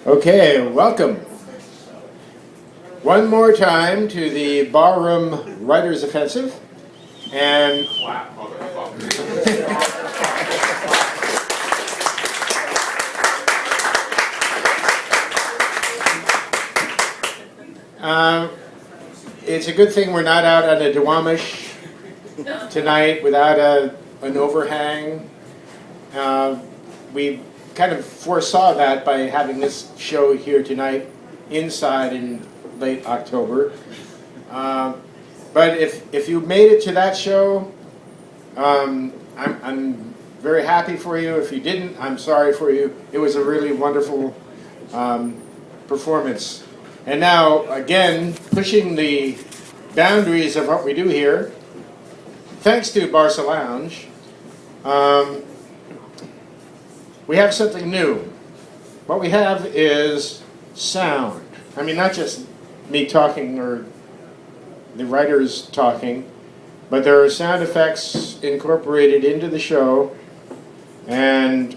Okay, welcome one more time to the Barroom Writers Offensive. And it's a good thing we're not out on a Duwamish tonight without an overhang. We kind of foresaw that by having this show here tonight inside in late October. But if you made it to that show, I'm very happy for you. If you didn't, I'm sorry for you. It was a really wonderful performance. And now, again, pushing the boundaries of what we do here, thanks to Barca Lounge, we have something new. What we have is sound. I mean, not just me talking or the writers talking, but there are sound effects incorporated into the show, and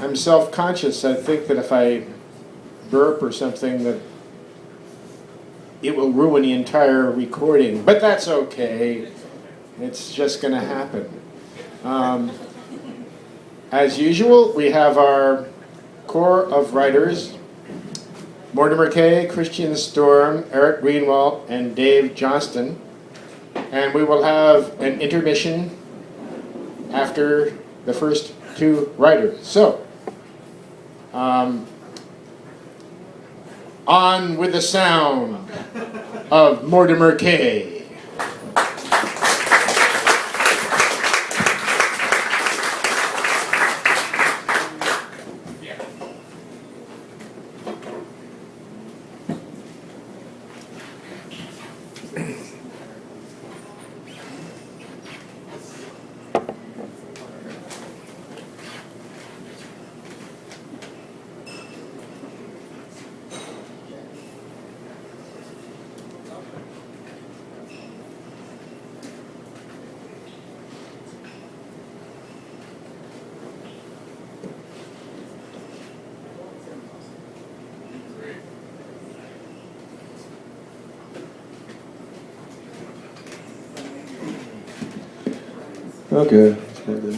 I'm self-conscious. I think that if I burp or something, that it will ruin the entire recording, but that's okay. It's just going to happen. As usual, we have our core of writers: Mortimur K, Cristien Storm, Eric Greenwalt, and Dave Johnston. And we will have an intermission after the first two writers. So, on with the sound of Mortimur K. Okay, that's pretty good.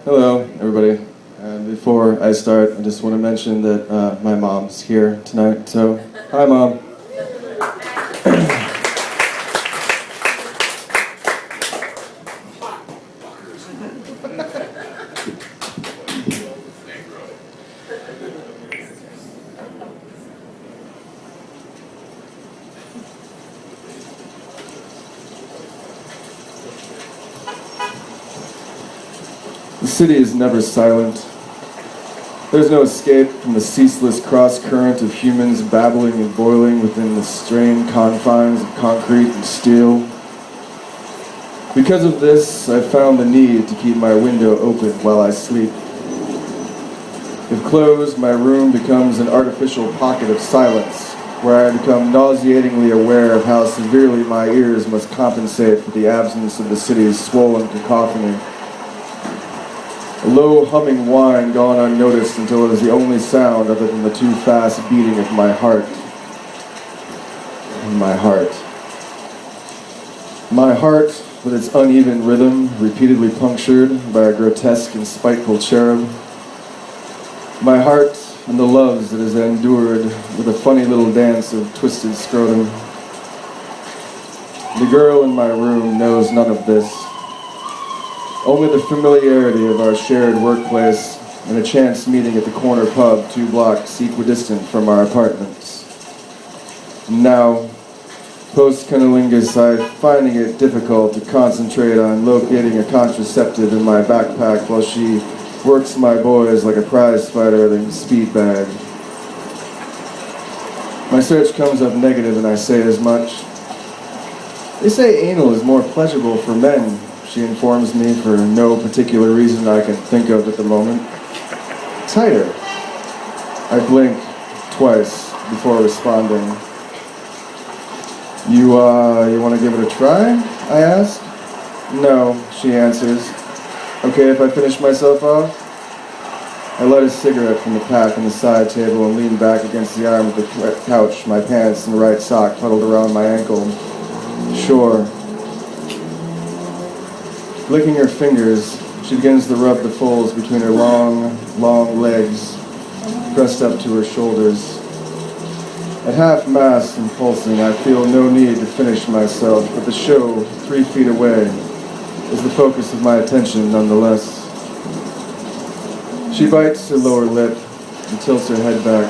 Hello, everybody. And before I start, I just want to mention that my mom's here tonight. So, hi, Mom. The city is never silent. There's no escape from the ceaseless cross-current of humans babbling and boiling within the strained confines of concrete and steel. Because of this, I found the need to keep my window open while I sleep. If closed, my room becomes an artificial pocket of silence, where I become nauseatingly aware of how severely my ears must compensate for the absence of the city's swollen cacophony. A low humming whine gone unnoticed until it is the only sound other than the too fast beating of my heart. My heart. My heart, with its uneven rhythm, repeatedly punctured by a grotesque and spiteful cherub. My heart and the loves it has endured with a funny little dance of twisted scrotum. The girl in my room knows none of this. Only the familiarity of our shared workplace and a chance meeting at the corner pub 2 blocks equidistant from our apartments. Now, post-cunnilingus, I'm finding it difficult to concentrate on locating a contraceptive in my backpack while she works my boys like a prize fighter in a speed bag. My search comes up negative and I say as much. They say anal is more pleasurable for men, she informs me, for no particular reason I can think of at the moment. Tighter. I blink twice before responding. You want to give it a try? I ask. No, she answers. Okay if I finish myself off? I light a cigarette from the pack on the side table and lean back against the arm of the couch, my pants and right sock huddled around my ankle. Sure. Licking her fingers, she begins to rub the folds between her long, long legs, pressed up to her shoulders. At half-mast and pulsing, I feel no need to finish myself, but the show, 3 feet away, is the focus of my attention nonetheless. She bites her lower lip and tilts her head back.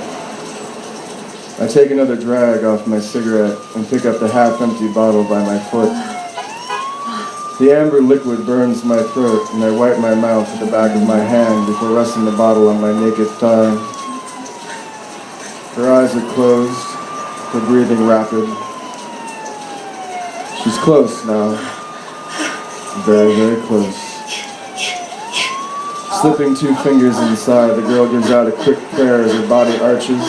I take another drag off my cigarette and pick up the half-empty bottle by my foot. The amber liquid burns my throat and I wipe my mouth with the back of my hand before resting the bottle on my naked thigh. Her eyes are closed, her breathing rapid. She's close now. Very, very close. Slipping 2 fingers inside, the girl gives out a quick prayer as her body arches,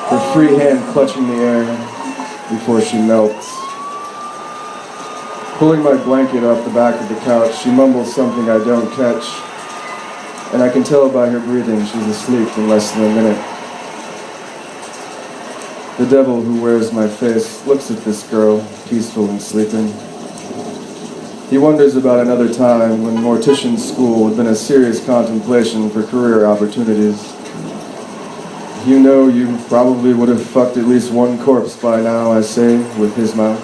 her free hand clutching the air before she melts. Pulling my blanket off the back of the couch, she mumbles something I don't catch, and I can tell by her breathing she's asleep in less than a minute. The devil who wears my face looks at this girl, peaceful and sleeping. He wonders about another time when mortician school had been a serious contemplation for career opportunities. You know you probably would have fucked at least 1 corpse by now, I say, with his mouth.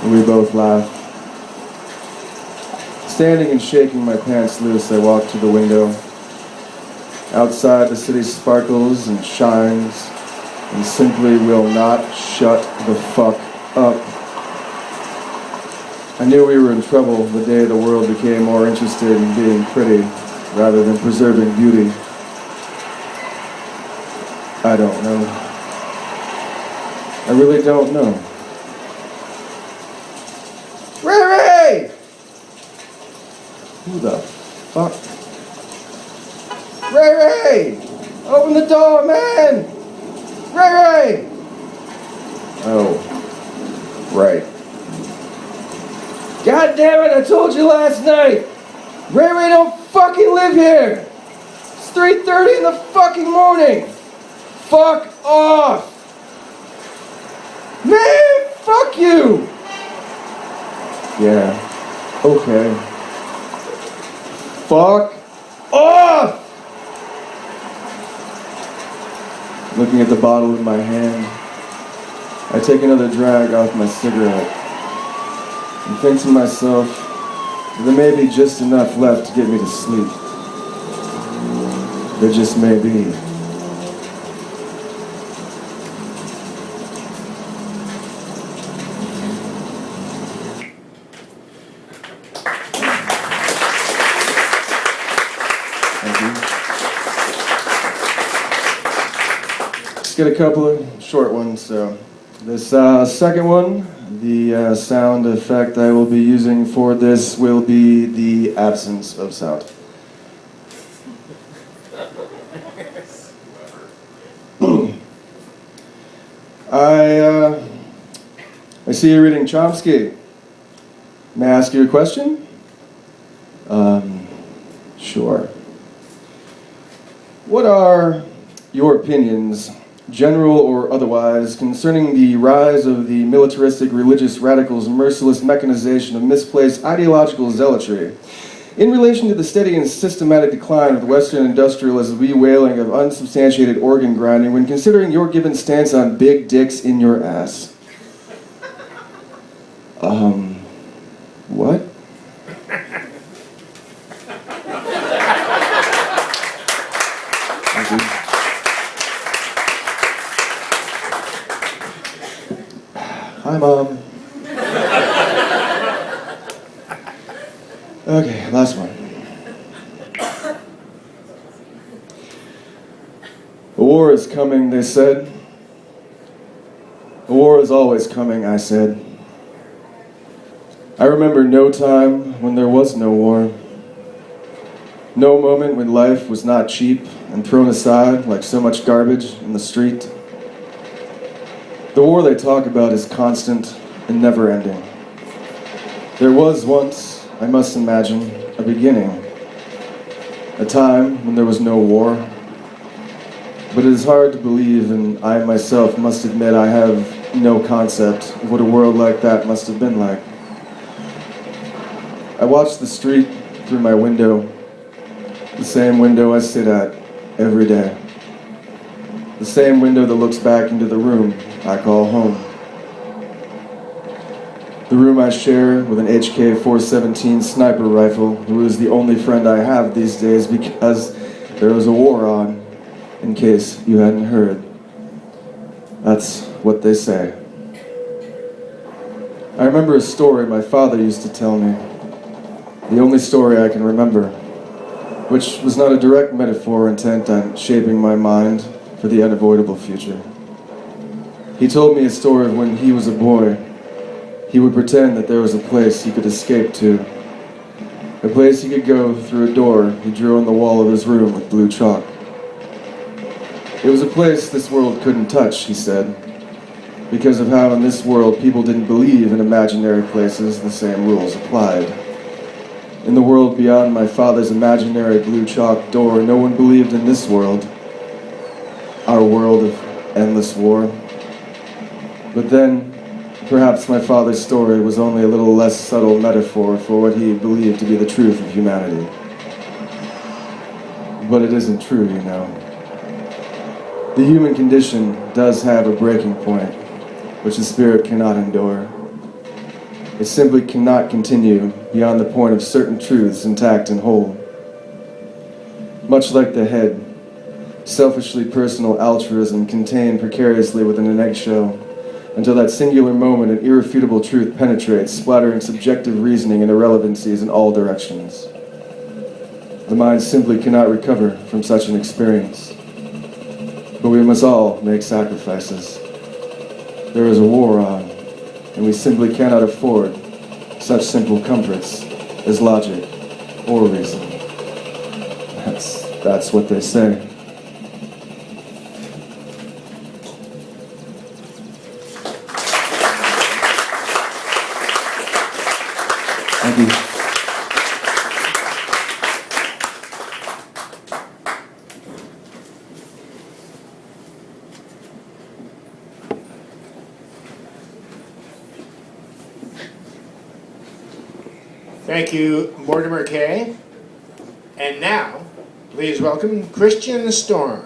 And we both laugh. Standing and shaking my pants loose, I walk to the window. Outside, the city sparkles and shines and simply will not shut the fuck up. I knew we were in trouble the day the world became more interested in being pretty rather than preserving beauty. I don't know. I really don't know. Ray Ray! Who the fuck? Ray Ray! Open the door, man! Ray Ray! Oh, right. God damn it, I told you last night! Ray Ray don't fucking live here! It's 3:30 in the fucking morning! Fuck off! Man, fuck you! Yeah, okay. Fuck off! Looking at the bottle in my hand, I take another drag off my cigarette and think to myself, there may be just enough left to get me to sleep. There just may be. Thank you. Let's get a couple of short ones. So this second one, the sound effect I will be using for this will be the absence of sound. I see you're reading Chomsky. May I ask you a question? Sure. What are your opinions, general or otherwise, concerning the rise of the militaristic religious radicals' merciless mechanization of misplaced ideological zealotry, in relation to the steady and systematic decline of the Western industrialist bewailing of unsubstantiated organ grinding when considering your given stance on big dicks in your ass? What? Hi, Mom. Okay, last one. A war is coming, they said. A war is always coming, I said. I remember no time when there was no war. No moment when life was not cheap and thrown aside like so much garbage in the street. The war they talk about is constant and never-ending. There was once, I must imagine, a beginning, a time when there was no war. But it is hard to believe, and I myself must admit I have no concept of what a world like that must have been like. I watch the street through my window, the same window I sit at every day. The same window that looks back into the room I call home. The room I share with an HK-417 sniper rifle, who is the only friend I have these days because there is a war on, in case you hadn't heard. That's what they say. I remember a story my father used to tell me, the only story I can remember, which was not a direct metaphor intent on shaping my mind for the unavoidable future. He told me a story of when he was a boy. He would pretend that there was a place he could escape to, a place he could go through a door he drew on the wall of his room with blue chalk. It was a place this world couldn't touch, he said, because of how in this world people didn't believe in imaginary places the same rules applied. In the world beyond my father's imaginary blue chalk door, no one believed in this world, our world of endless war. But then, perhaps my father's story was only a little less subtle metaphor for what he believed to be the truth of humanity. But it isn't true, you know. The human condition does have a breaking point, which the spirit cannot endure. It simply cannot continue beyond the point of certain truths intact and whole. Much like the head, selfishly personal altruism contained precariously within an eggshell, until that singular moment an irrefutable truth penetrates, splattering subjective reasoning and irrelevancies in all directions. The mind simply cannot recover from such an experience. But we must all make sacrifices. There is a war on, and we simply cannot afford such simple comforts as logic or reason. That's what they say. Thank you. Thank you, Mortimur K. And now, please welcome Cristien Storm.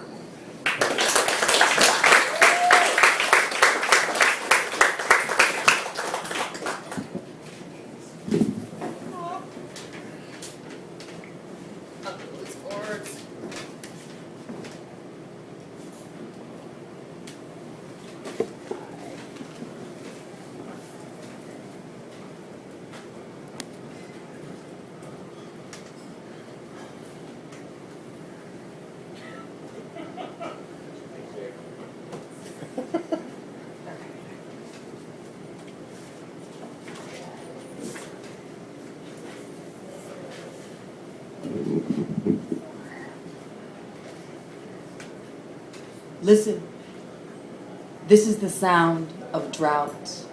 Listen, this is the sound of drought.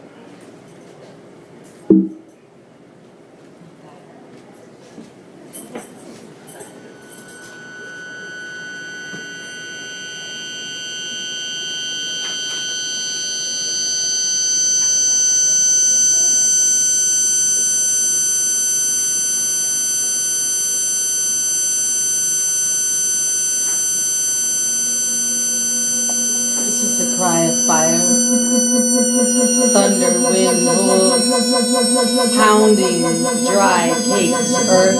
This is the cry of fire, thunder, wind, wolves, pounding dry, caked earth,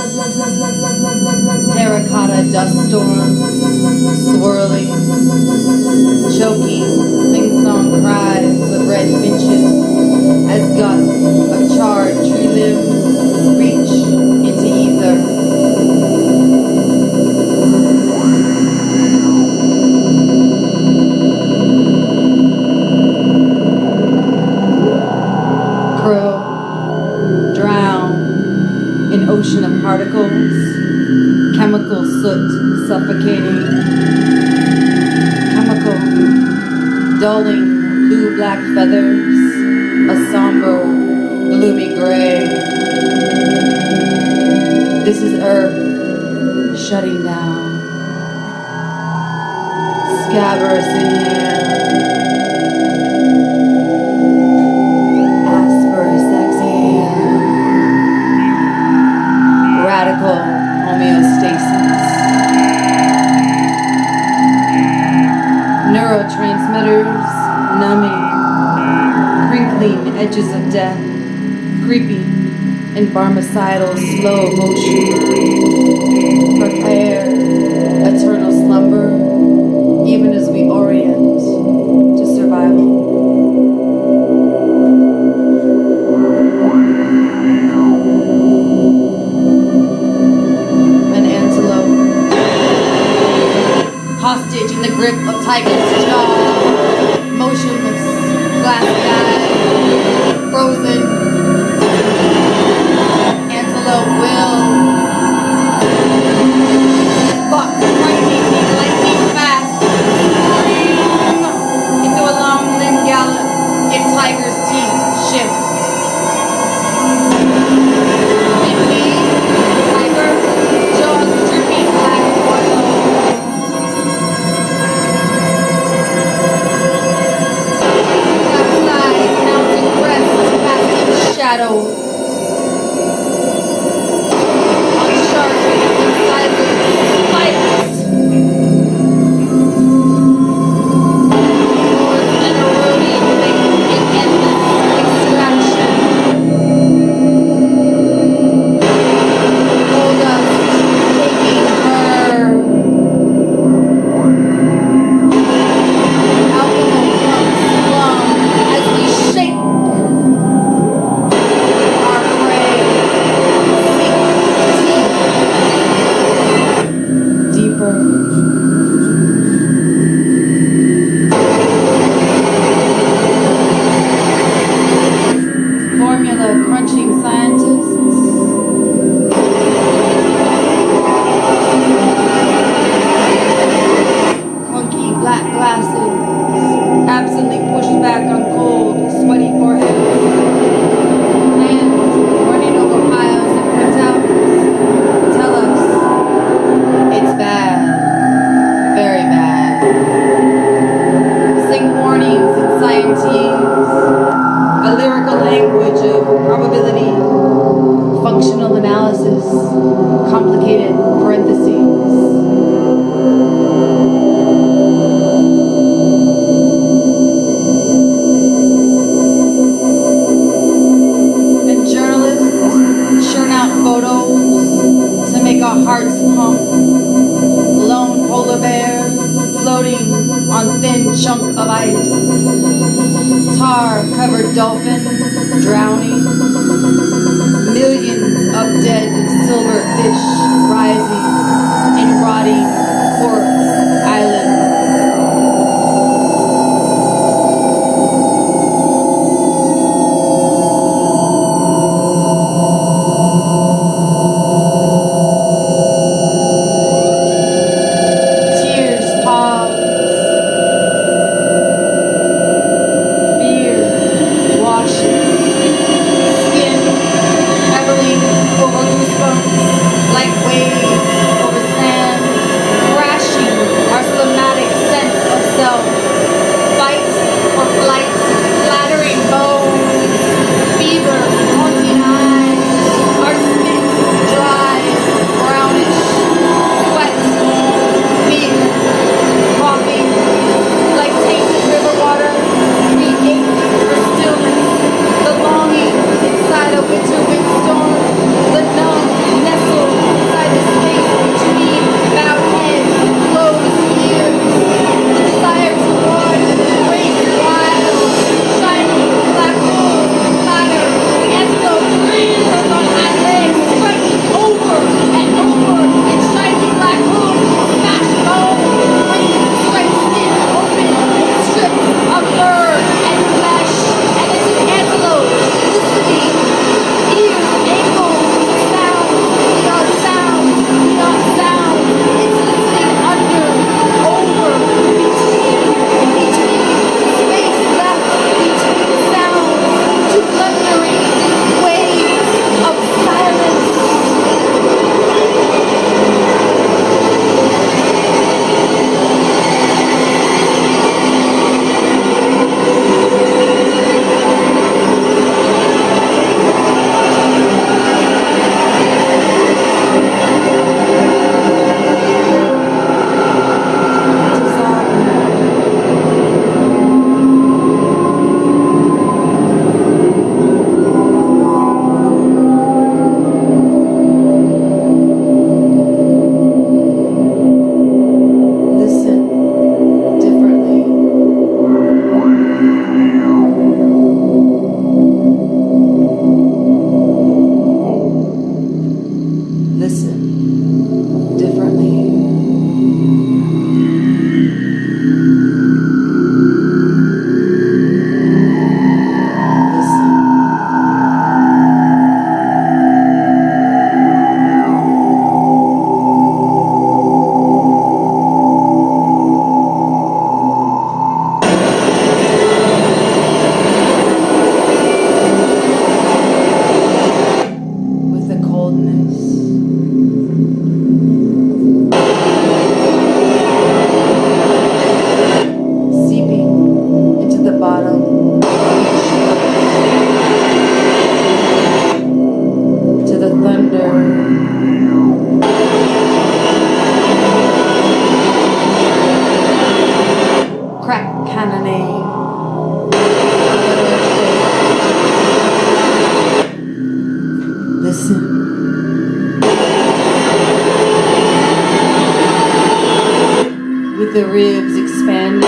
terracotta dust storms, swirling, choking, sing-song cries of red finches as gusts of charred tree limbs reach into ether. Ocean of particles, chemical soot suffocating, chemical dulling blue-black feathers, a somber, gloomy gray. This is Earth shutting down. Scabbers inhale. Asperus exhale. Radical homeostasis. Neurotransmitters numbing. Crinkling edges of death. Creeping in barmecidal slow motion. Prepare eternal slumber, even as we orient to survival. An antelope, hostage in the grip of tiger's jaw, motionless, glassy-eyed, frozen. Antelope will buck lightning fast, spring into a long limb gallop if tiger's teeth shift. Quickly, tiger jaws dripping black oil. Capsized mountain crest casting shadow. Dolphin drowning, millions of dead silver fish rising in rotting corpse islands. Tears pause. Skin heavily over goosebumps like waves over the ribs expanding.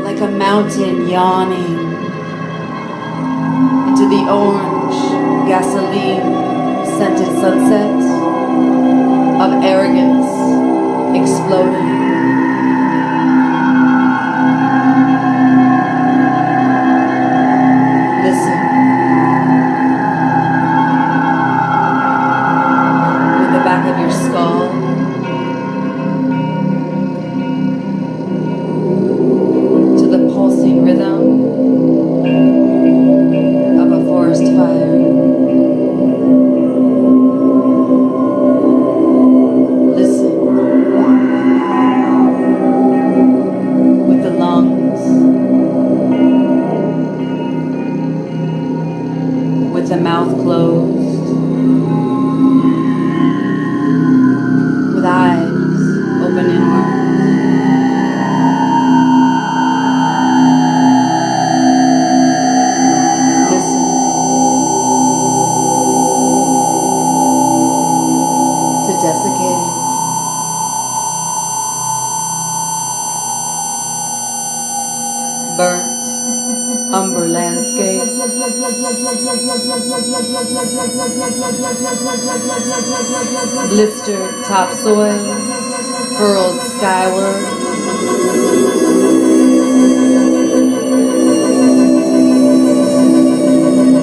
Like a mountain yawning into the orange gasoline-scented sunset of arrogance exploding. Listen. With the back of your skull. To the pulsing rhythm of a forest fire. Listen. With the lungs. With the mouth closed. With eyes open inward. Listen to desiccating. Burnt umber landscape. Blistered topsoil, furled skyward.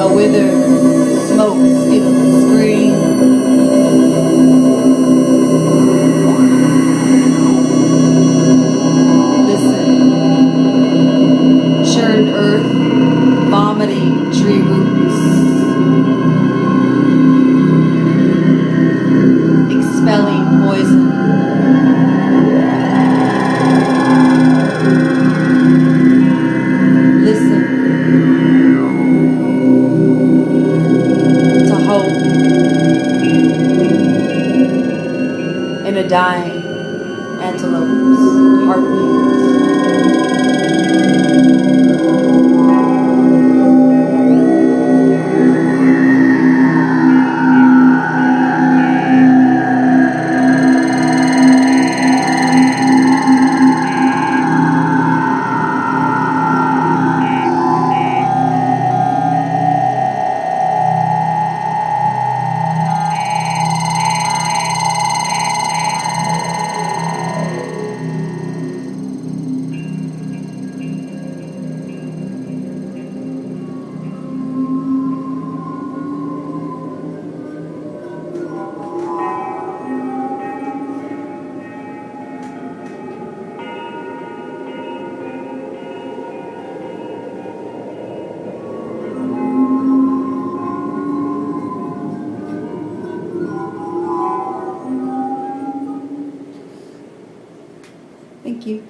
A withered, smoke-filled scream. Listen. Churned earth, vomiting tree roots. Expelling poison. Listen to hope in a dying antelope's heartbeat. Thank you.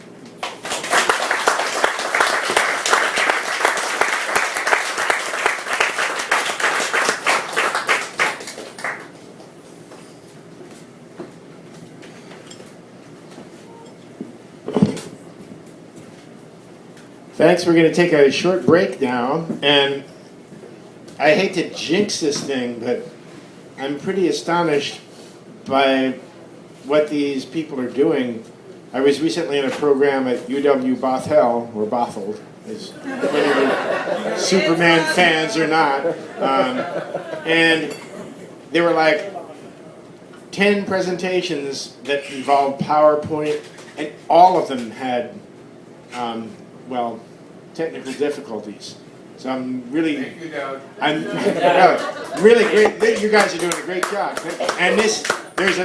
Thanks. We're going to take a short break now, and I hate to jinx this thing, but I'm pretty astonished by what these people are doing. I was recently in a program at UW Bothell, or Bothell, as whether you're Superman fans or not, and there were like 10 presentations that involved PowerPoint, and all of them had, well, technical difficulties. So I'm really, Thank you, Doug. I'm really great. You guys are doing a great job. And there's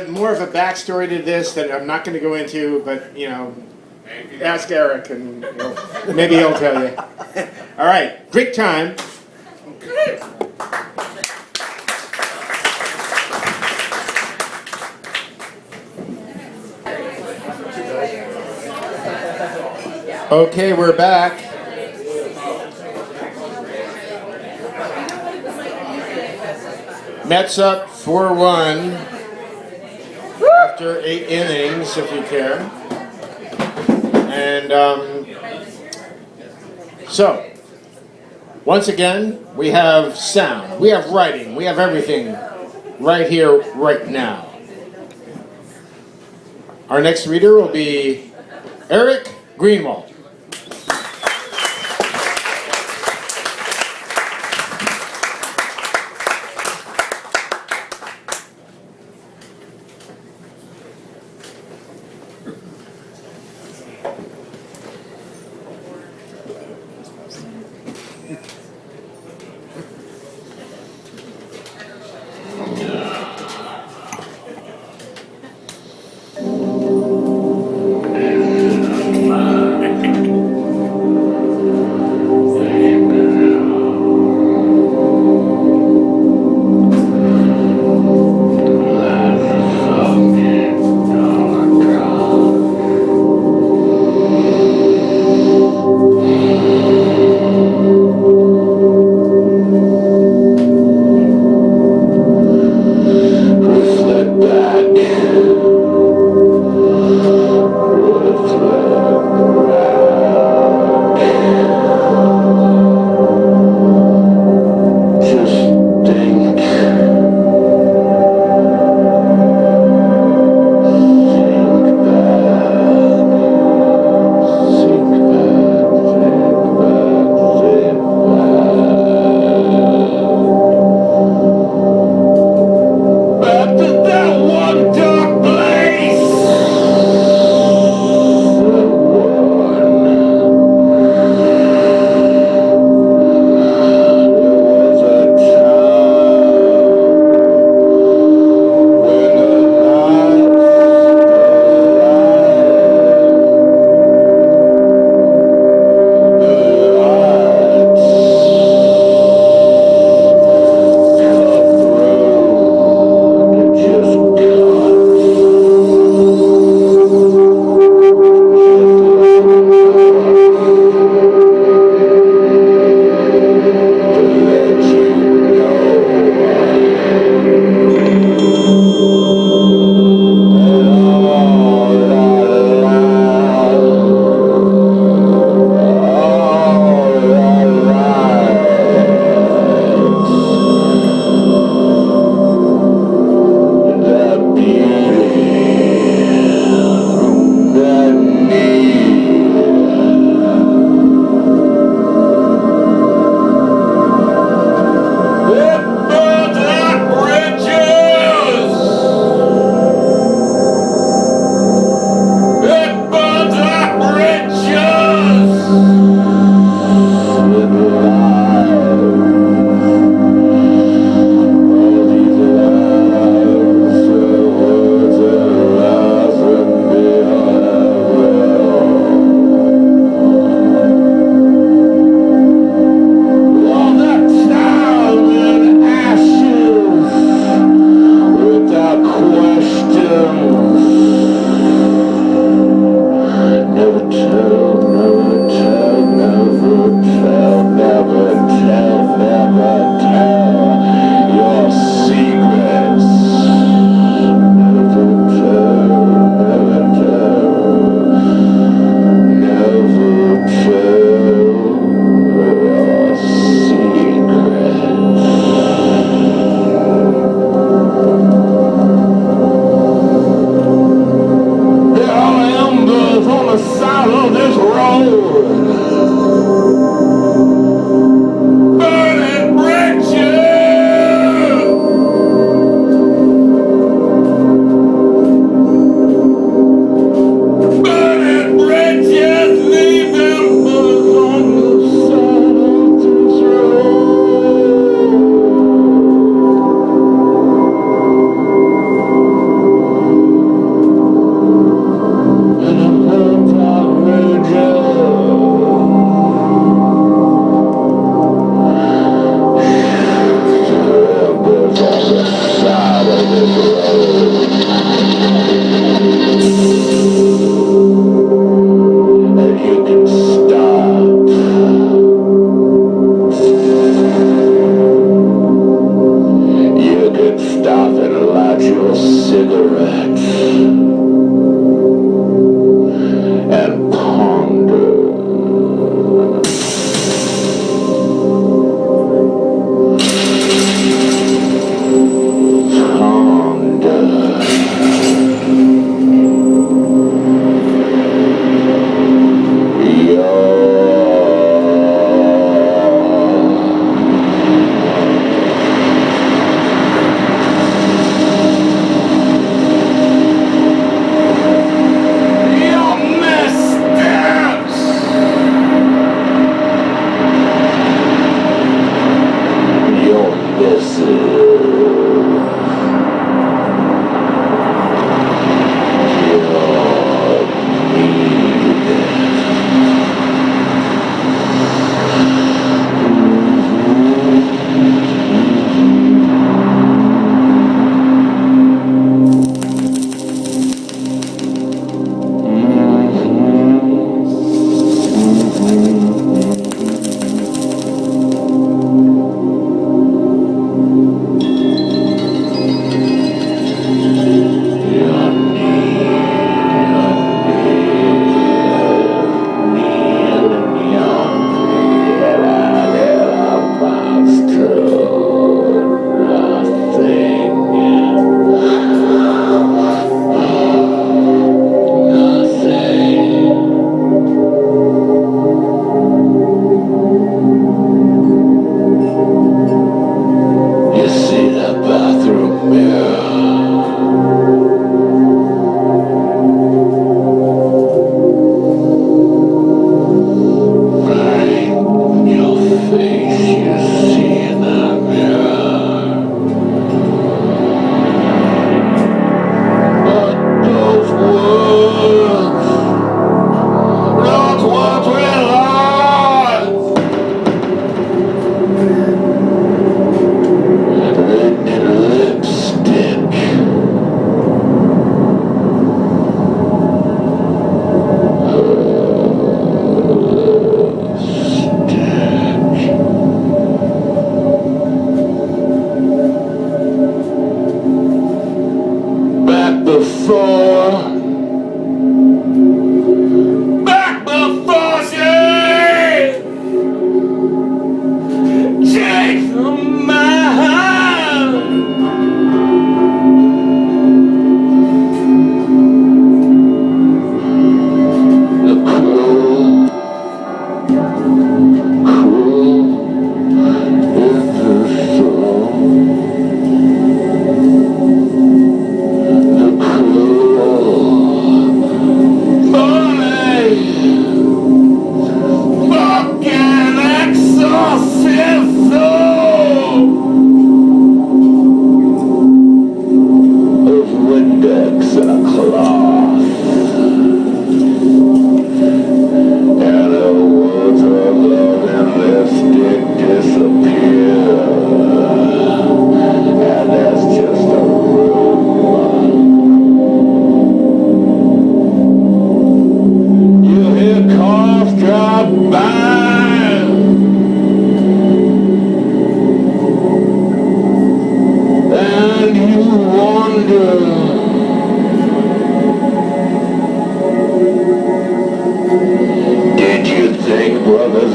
more of a backstory to this that I'm not going to go into, but ask Eric, and maybe he'll tell you. All right, great time. Okay, we're back. Mets up 4-1 after 8 innings, if you care. And so, once again, we have sound, we have writing, we have everything right here, right now. Our next reader will be Eric Greenwalt.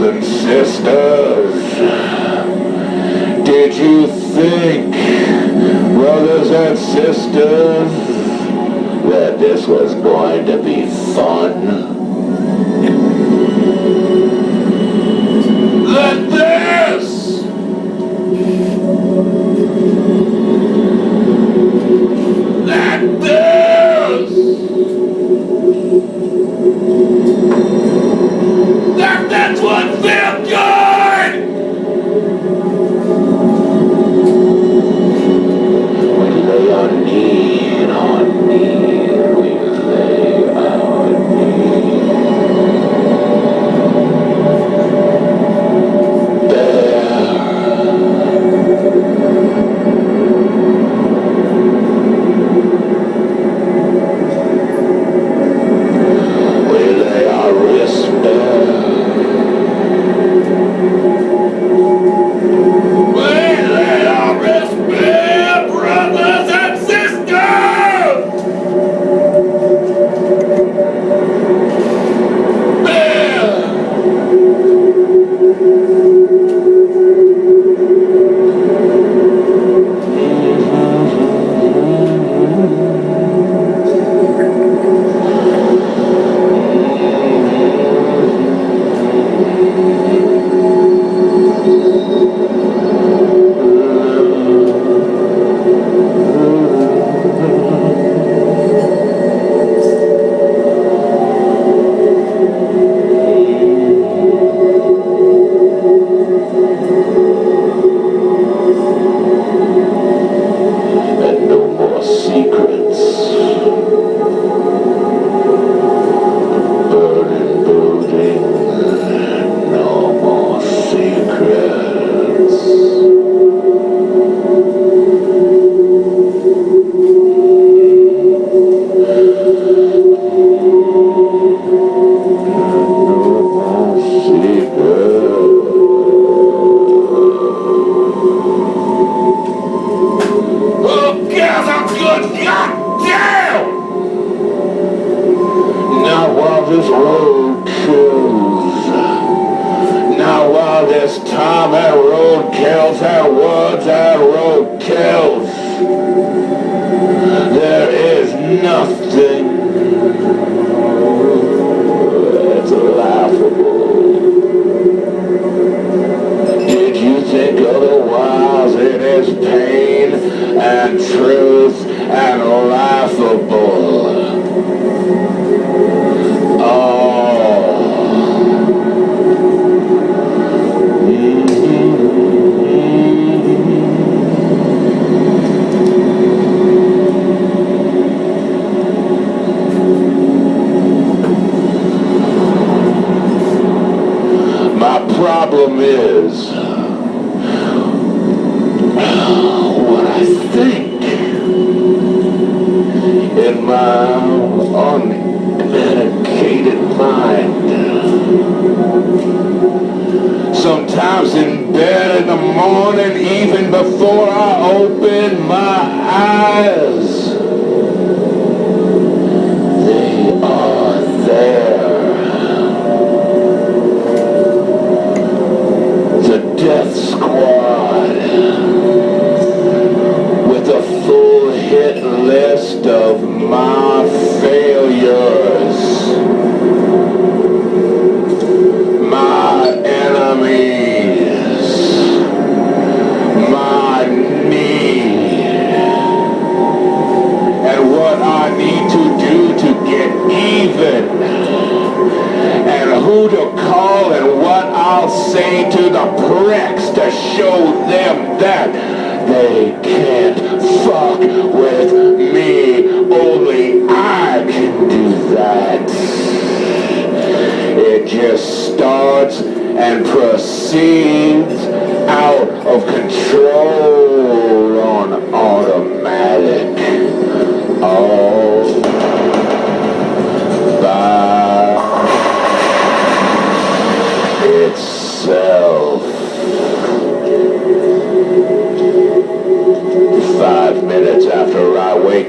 and sisters, did you think, brothers and sisters, that this was going to be fun? That this that's what felt good! We lay our knee on knee, we lay our knee.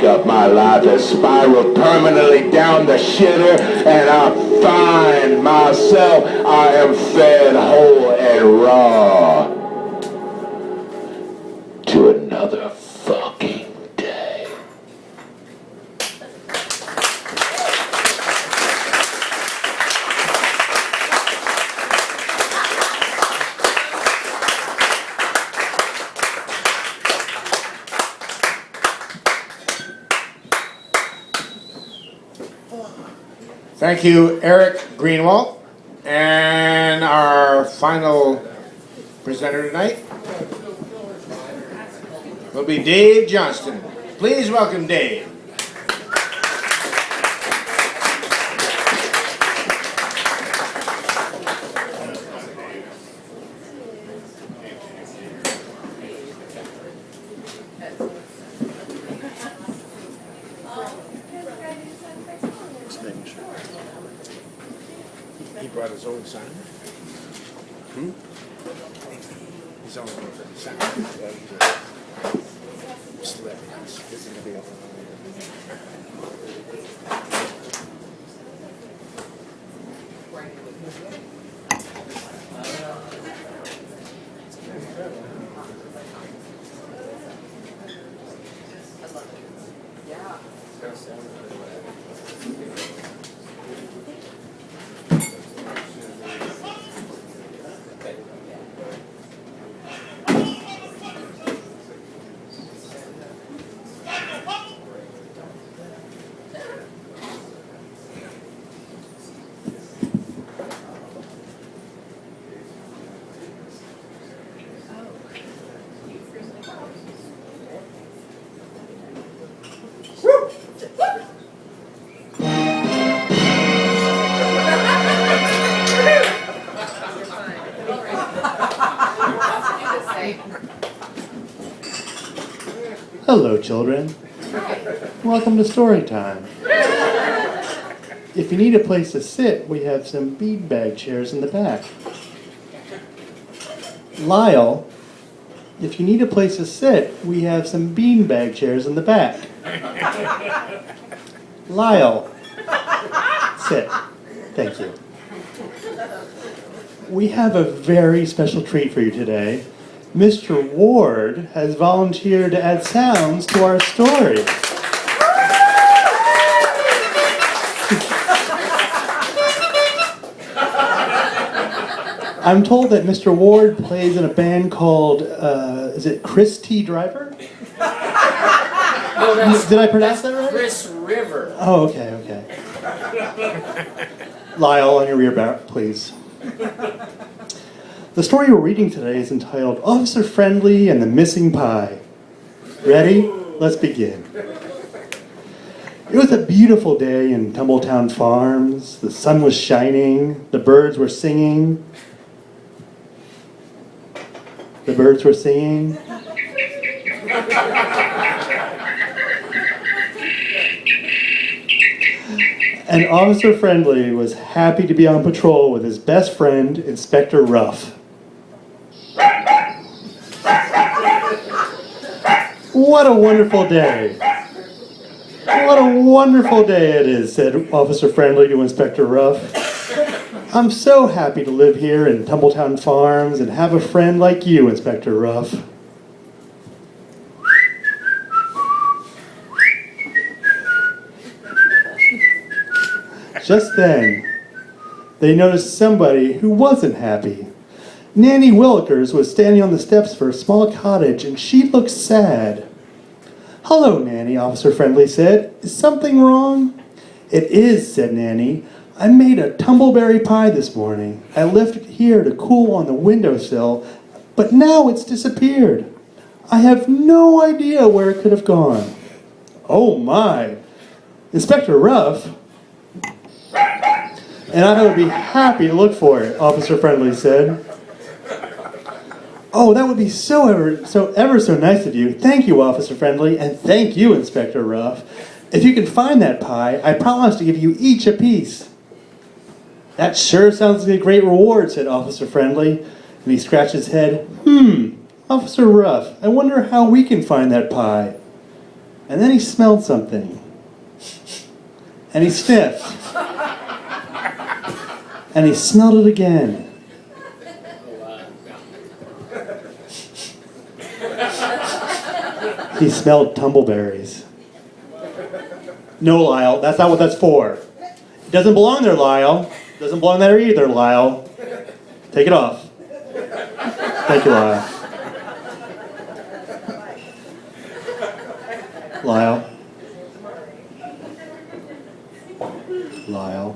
Up my life has spiraled permanently down the shitter, and I'm fine. and myself, I am fed whole and raw to another fucking day. Thank you, Eric Greenwalt. And our final presenter tonight will be Dave Johnston. Please welcome Dave. He brought his own sign. His own sign. Hello, children. Welcome to story time. If you need a place to sit, we have some beanbag chairs in the back. Lyle, if you need a place to sit, we have some beanbag chairs in the back. Lyle, sit. Thank you. We have a very special treat for you today. Mr. Ward has volunteered to add sounds to our story. I'm told that Mr. Ward plays in a band called, is it Chris T. Driver? No, Did I pronounce that right? Chris River. Oh, okay. Lyle, on your rear back, please. The story we're reading today is entitled Officer Friendly and the Missing Pie. Ready? Let's begin. It was a beautiful day in Tumbletown Farms. The sun was shining. The birds were singing. The birds were singing. And Officer Friendly was happy to be on patrol with his best friend, Inspector Ruff. What a wonderful day. What a wonderful day it is, said Officer Friendly to Inspector Ruff. I'm so happy to live here in Tumbletown Farms and have a friend like you, Inspector Ruff. Just then, they noticed somebody who wasn't happy. Nanny Willikers was standing on the steps for a small cottage, and she looked sad. "Hello, Nanny," Officer Friendly said. "Is something wrong?" "It is," said Nanny. "I made a tumbleberry pie this morning. I left it here to cool on the windowsill, but now it's disappeared. I have no idea where it could have gone." "Oh my! Inspector Ruff, and I would be happy to look for it," Officer Friendly said. "Oh, that would be ever so nice of you. Thank you, Officer Friendly, and thank you, Inspector Ruff. If you can find that pie, I promise to give you each a piece." "That sure sounds like a great reward," said Officer Friendly, and he scratched his head. Officer Ruff, I wonder how we can find that pie." And then he smelled something. And he sniffed. and he smelled it again. He smelled tumbleberries. No, Lyle, that's not what that's for. It doesn't belong there, Lyle. It doesn't belong there either, Lyle. Take it off. Thank you, Lyle. Lyle. Lyle.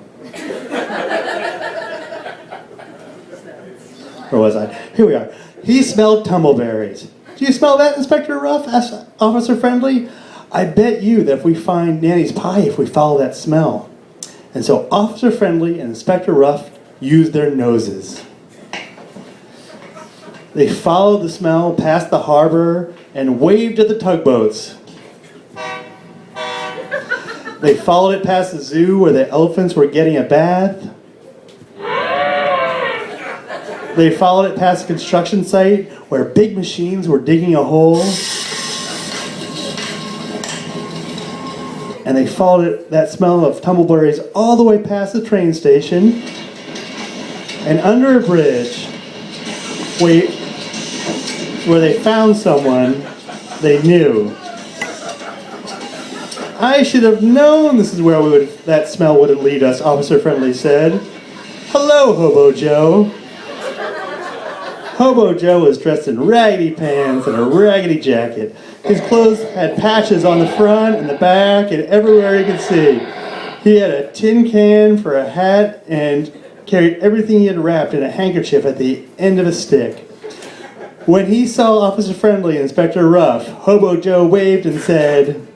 Where was I? Here we are. He smelled tumbleberries. Do you smell that, Inspector Ruff? Asked Officer Friendly. I bet you that if we find Nanny's pie, if we follow that smell. And so Officer Friendly and Inspector Ruff used their noses. They followed the smell past the harbor and waved at the tugboats. They followed it past the zoo where the elephants were getting a bath. They followed it past a construction site where big machines were digging a hole. And they followed that smell of tumbleberries all the way past the train station and under a bridge where they found someone they knew. I should have known this is where that smell would lead us, Officer Friendly said. Hello, Hobo Joe. Hobo Joe was dressed in raggedy pants and a raggedy jacket. His clothes had patches on the front and the back and everywhere he could see. He had a tin can for a hat and carried everything he had wrapped in a handkerchief at the end of a stick. When he saw Officer Friendly and Inspector Ruff, Hobo Joe waved and said,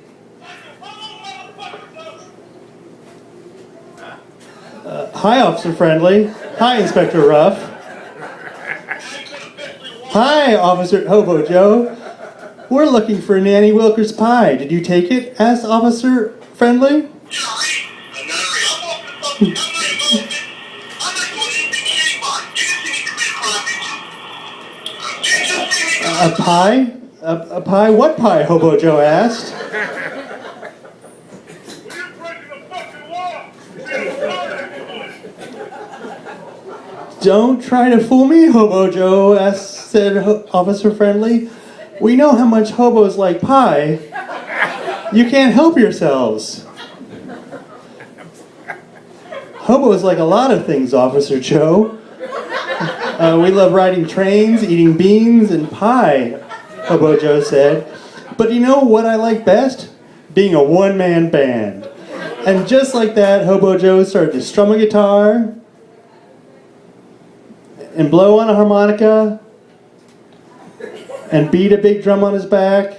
Hi, Officer Friendly. Hi, Inspector Ruff. Hi, Officer Hobo Joe. We're looking for Nanny Wilker's pie. Did you take it? Asked Officer Friendly. A pie? A pie? What pie? Hobo Joe asked. Don't try to fool me, Hobo Joe, said Officer Friendly. We know how much hobos like pie. You can't help yourselves. Hobos like a lot of things, Officer Joe. We love riding trains, eating beans, and pie, Hobo Joe said. But you know what I like best? Being a one-man band. And just like that, Hobo Joe started to strum a guitar and blow on a harmonica and beat a big drum on his back.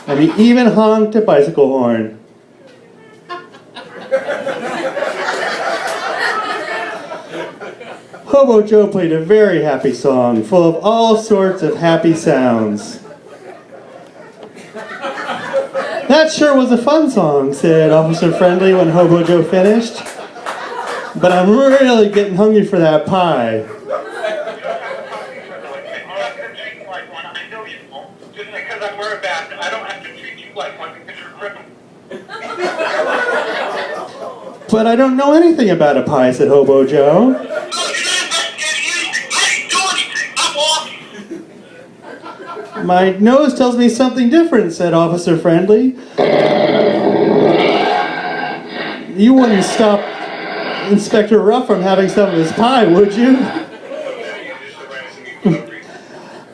And he even honked a bicycle horn. Hobo Joe played a very happy song, full of all sorts of happy sounds. That sure was a fun song, said Officer Friendly when Hobo Joe finished. But I'm really getting hungry for that pie. But I don't know anything about a pie, said Hobo Joe. My nose tells me something different, said Officer Friendly. You wouldn't stop Inspector Ruff from having some of his pie, would you?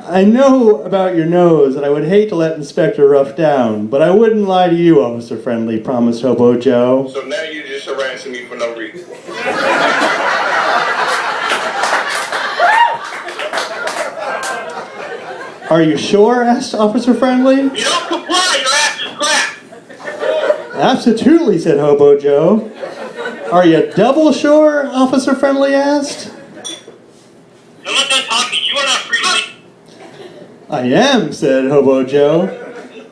I know about your nose, and I would hate to let Inspector Ruff down, but I wouldn't lie to you, Officer Friendly, promised Hobo Joe. So now you're just harassing me for no reason. Are you sure? Asked Officer Friendly. You don't comply, your ass is crap. Absolutely, said Hobo Joe. Are you double sure? Officer Friendly asked. I'm not done talking. You are not free to leave. I am, said Hobo Joe.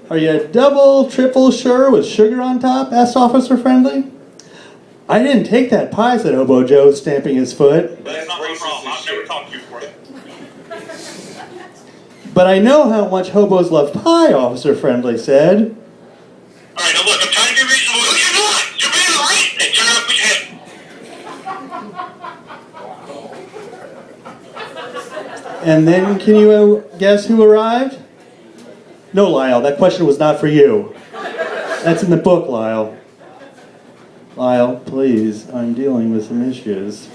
Are you double, triple sure with sugar on top? Asked Officer Friendly. I didn't take that pie, said Hobo Joe, stamping his foot. That's not my problem. I've never talked to you before. But I know how much hobos love pie, Officer Friendly said. All right, now look, I'm trying to be reasonable. You're not. You're being late. Hey, turn around, put your head. And then can you guess who arrived? No, Lyle, that question was not for you. That's in the book, Lyle. Lyle, please, I'm dealing with some issues.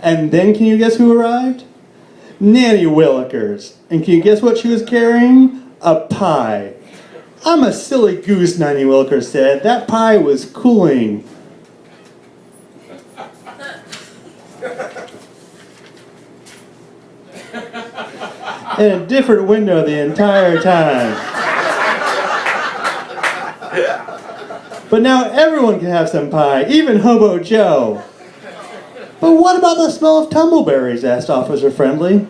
And then can you guess who arrived? Nanny Willikers. And can you guess what she was carrying? A pie. I'm a silly goose, Nanny Willikers said. That pie was cooling. In a different window the entire time. But now everyone can have some pie, even Hobo Joe. But what about the smell of tumbleberries? Asked Officer Friendly.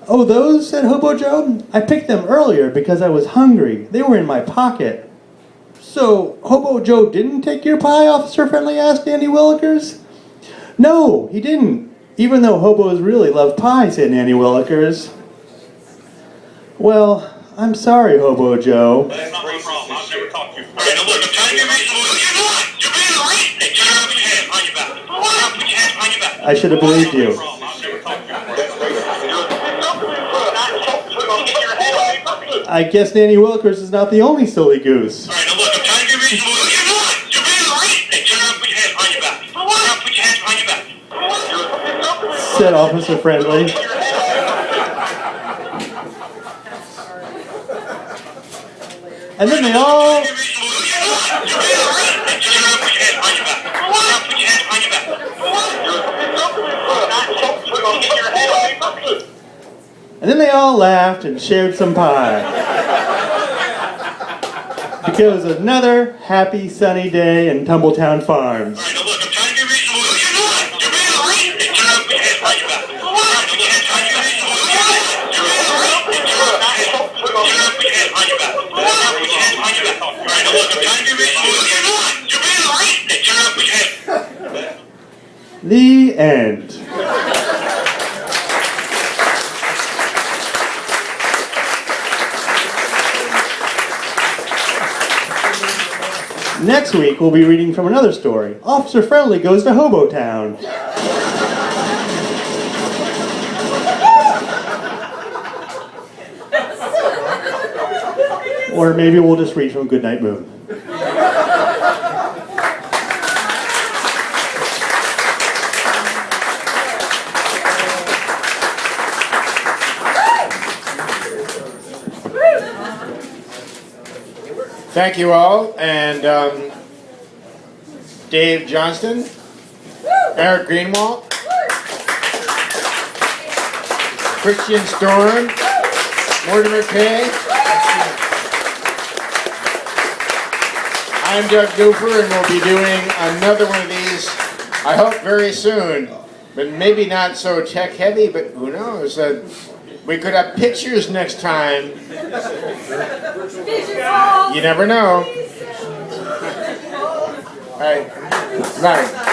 Oh, those? Said Hobo Joe. I picked them earlier because I was hungry. They were in my pocket. So, Hobo Joe didn't take your pie? Officer Friendly asked Nanny Willikers. No, he didn't. Even though hobos really love pie, said Nanny Willikers. Well, I'm sorry, Hobo Joe. That's not my problem. I've never talked to you. All right, now look, I'm trying to get reasonable. You're not. You're being a racist. Hey, turn around, put your hands behind your back. Turn around, put your hands behind your back. I should have believed you. I've never talked to you. I guess Nanny Willikers is not the only silly goose. All right, now look, I'm trying to get reasonable. You're not. You're being a racist. Hey, turn around, put your hands behind your back. Turn around, put your hands behind your back. Said Officer Friendly. And then they all... And then they all laughed and shared some pie. Because it was another happy sunny day in Tumbletown Farms. The end. Next week, we'll be reading from another story. Officer Friendly goes to Hobo Town. Or maybe we'll just read from Goodnight Moon. Thank you all, and Dave Johnston, Eric Greenwalt, Cristien Storm, Mortimur K. I'm Doug Nufer, and we'll be doing another one of these, I hope very soon, but maybe not so tech heavy, but who knows? We could have pictures next time. You never know. All right. Night.